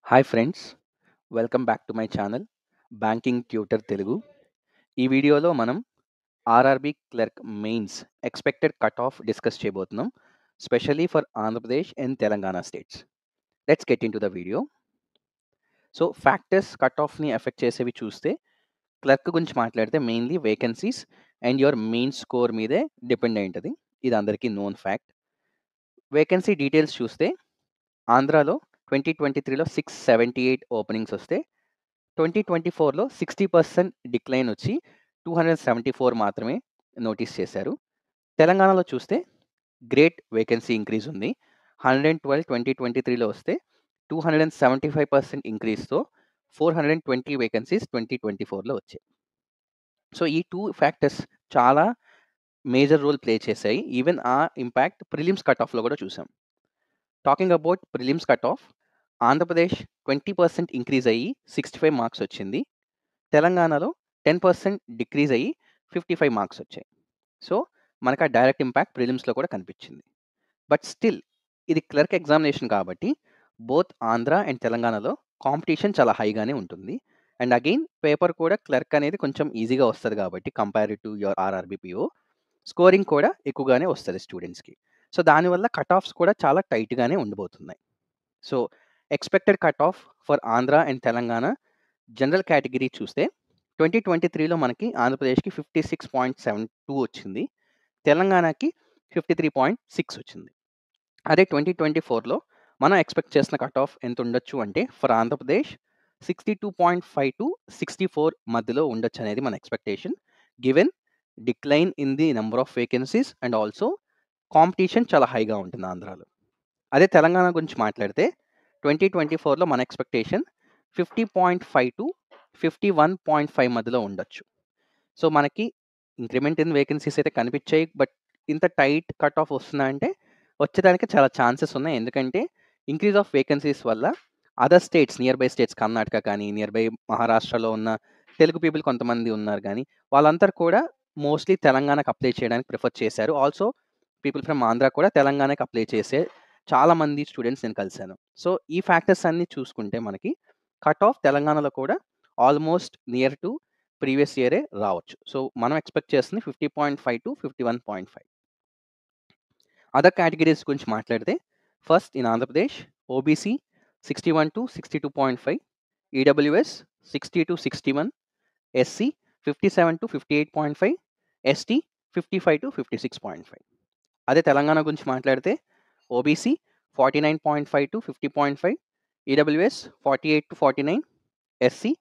Hi friends, welcome back to my channel banking tutor Telugu. ఈ వీడియోలో మనం RRB clerk mains expected cut off discuss చేయబోతున్నాం, specially for Andhra Pradesh and Telangana states. Let's get in to the video. So factors cut ఆఫ్ని affect చేసేవి చూస్తే, clerk గురించి మాట్లాడితే mainly vacancies and your main score మీదే డిపెండ్ అయి ఉంటుంది. ఇది అందరికీ నోన్ ఫ్యాక్ట్. వేకెన్సీ డీటెయిల్స్ చూస్తే ఆంధ్రాలో 2023లో 678 ఓపెనింగ్స్ వస్తే 2024లో 60% డిక్లైన్ వచ్చి 274 మాత్రమే నోటీస్ చేశారు. తెలంగాణలో చూస్తే గ్రేట్ వేకెన్సీ ఇంక్రీజ్ ఉంది. 112 2023లో వస్తే 275% ఇంక్రీజ్తో 420 వేకెన్సీస్ 2024లో వచ్చాయి. సో ఈ టూ ఫ్యాక్టర్స్ చాలా మేజర్ రోల్ ప్లే చేశాయి. ఈవెన్ ఆ ఇంపాక్ట్ ప్రిలిమ్స్ కట్ ఆఫ్లో కూడా చూసాం. Talking about prelims cut off, Andhra Pradesh 20% increase అయ్యి 65 మార్క్స్ వచ్చింది. తెలంగాణలో 10% డిక్రీజ్ అయ్యి 55 మార్క్స్ వచ్చాయి. సో మనకు ఆ డైరెక్ట్ ఇంపాక్ట్ ప్రిలిమ్స్లో కూడా కనిపించింది. బట్ స్టిల్ ఇది క్లర్క్ ఎగ్జామినేషన్ కాబట్టి బోత్ ఆంధ్ర అండ్ తెలంగాణలో కాంపిటీషన్ చాలా హైగానే ఉంటుంది. అండ్ అగైన్ పేపర్ కూడా క్లర్క్ అనేది కొంచెం ఈజీగా వస్తుంది కాబట్టి కంపేర్ టు యువర్ ఆర్ఆర్బిపిఓ స్కోరింగ్ కూడా ఎక్కువగానే వస్తుంది స్టూడెంట్స్కి. సో దానివల్ల కట్ ఆఫ్స్ కూడా చాలా టైట్గానే ఉండబోతున్నాయి. So expected cut of for Andhra and Telangana general category చూస్తే 2023లో మనకి ఆంధ్రప్రదేశ్కి 56.72 వచ్చింది, తెలంగాణకి 53.6 వచ్చింది. అదే 2024లో మనం ఎక్స్పెక్ట్ చేసిన కట్ ఆఫ్ ఎంత ఉండొచ్చు అంటే, ఫర్ ఆంధ్రప్రదేశ్ 62.5 టు 64 మధ్యలో ఉండొచ్చు అనేది మన expectation, given decline in the number of vacancies and also competition చాలా హైగా ఉంటుంది ఆంధ్రాలో. అదే తెలంగాణ గురించి మాట్లాడితే 2024లో మన ఎక్స్పెక్టేషన్ 50.5 టు 51.5 మధ్యలో ఉండొచ్చు. సో మనకి ఇంక్రిమెంట్ ఇన్ వేకెన్సీస్ అయితే కనిపించాయి, బట్ ఇంత టైట్ కట్ ఆఫ్ వస్తుందా అంటే వచ్చేదానికి చాలా ఛాన్సెస్ ఉన్నాయి. ఎందుకంటే ఇంక్రీజ్ ఆఫ్ వేకెన్సీస్ వల్ల other states, near by states, Karnataka కానీ నియర్ బై మహారాష్ట్రలో ఉన్న తెలుగు పీపుల్ కొంతమంది ఉన్నారు, కానీ వాళ్ళందరూ కూడా మోస్ట్లీ తెలంగాణకు అప్లై చేయడానికి ప్రిఫర్ చేశారు. ఆల్సో పీపుల్ ఫ్రమ్ ఆంధ్ర కూడా తెలంగాణకి అప్లై చేసే చాలామంది స్టూడెంట్స్ నేను కలిశాను. సో ఈ ఫ్యాక్టర్స్ అన్నీ చూసుకుంటే మనకి కట్ ఆఫ్ తెలంగాణలో కూడా ఆల్మోస్ట్ నియర్ టు ప్రీవియస్ ఇయరే రావచ్చు. సో మనం ఎక్స్పెక్ట్ చేస్తుంది 50.5 టు 51.5. అదర్ కేటగిరీస్ గురించి మాట్లాడితే, first in Andhra Pradesh OBC 61 to 62.5, EWS 60 to 61, SC 57 to 58.5, ST 55 to 56.5. అదే తెలంగాణ గురించి మాట్లాడితే OBC 49.5 to 50.5, EWS 48 to 49, SC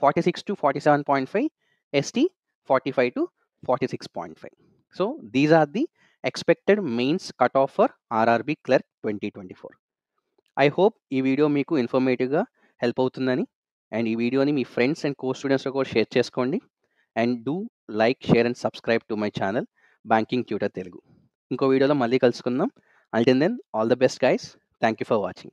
46 to 47.5, ST 45 to 46.5. So these are the expected mains cut off for RRB clerk 2024. I hope ఈ video మీకు ఇన్ఫర్మేటివ్గా help అవుతుందని, and ఈ వీడియోని మీ friends and co స్టూడెంట్స్తో కూడా share చేసుకోండి. And do like, share and subscribe to my channel banking tutor Telugu. ఇంకో వీడియోలో మళ్ళీ కలుసుకుందాం. Until then, all the best guys. Thank you for watching.